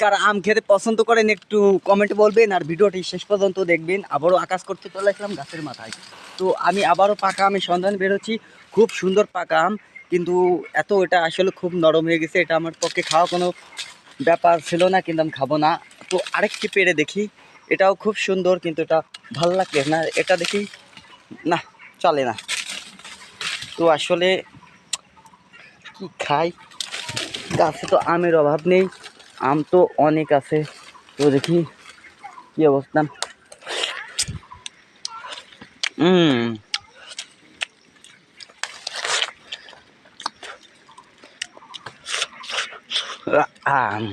কারা আম খেতে পছন্দ করেন একটু কমেন্টে বলবেন, আর ভিডিওটি শেষ পর্যন্ত দেখবেন। আবারও আকাশ করতে চলে আসলাম গাছের মাথায়। তো আমি আবারও পাকা আমের সন্ধান বেরোচ্ছি। খুব সুন্দর পাকা আম, কিন্তু এটা আসলে খুব নরম হয়ে গেছে। এটা আমার পক্ষে খাওয়া কোনো ব্যাপার ছিল না, কিন্তু আমি খাবো না। তো আরেকটি পেড়ে দেখি, এটাও খুব সুন্দর, কিন্তু এটা ভালো লাগছে না। এটা দেখি না, চলে না। তো আসলে কি খাই, গাছে তো আমের অভাব নেই, আম তো অনেক আছে। তো দেখি কি অবস্থা। আম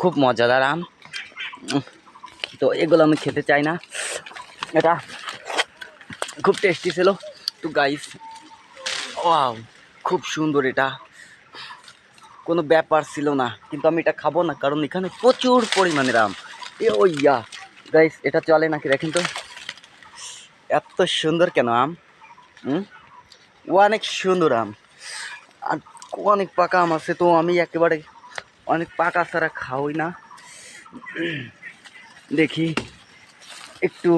খুব মজাদার আম। তো এগুলো আমি খেতে চাই না, এটা খুব টেস্টি ছিল। তো গাইস, ওয়াও, খুব সুন্দর, এটা কোনো ব্যাপার ছিল না, কিন্তু আমি এটা খাবো না, কারণ এখানে প্রচুর পরিমাণের আম। ওইয়া গাইস, এটা চলে নাকি দেখেন তো, এত সুন্দর কেন আম। অনেক সুন্দর আম, আর অনেক পাকা আম আছে। তো আমি একেবারে অনেক পাকা ছাড়া খাওয়াই না। দেখি একটু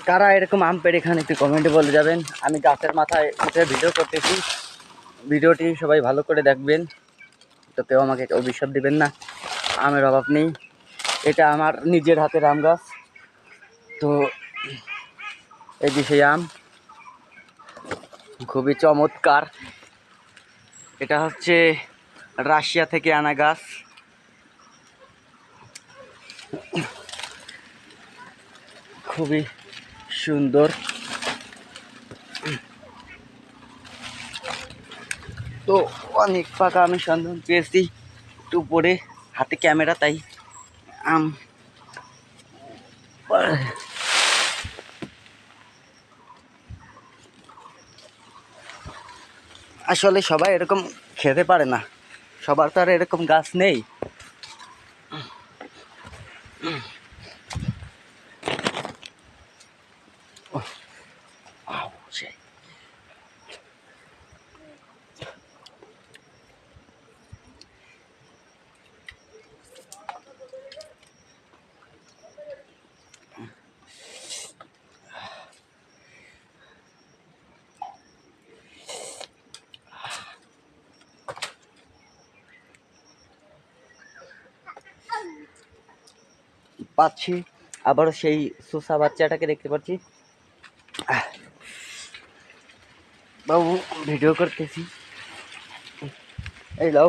কারা এরকম আম পেড়ে খান, একটু কমেন্টে বলে যাবেন। আমি গাছের মাথায় উঠে ভিডিও করতেছি, ভিডিওটি সবাই ভালো করে দেখবেন, তাতেও আমাকে অভিশাপ দিবেন না। আমের অভাব নেই, এটা আমার নিজের হাতের আম গাছ। তো এই যে সেই আম, খুবই চমৎকার। এটা হচ্ছে রাশিয়া থেকে আনা গাছ। খুবই সুন্দর। তো অনেক পাকা আমি সন্ধান পেয়েছি, একটু পরে হাতে ক্যামেরা, তাই আম আসলে সবাই এরকম খেতে পারে না, সবার তো আর এরকম গাছ নেই। পাচ্ছি, আবারও সেই সুসা বাচ্চাটাকে দেখতে পাচ্ছি। বাবু ভিডিও করতেছি, এই লাও।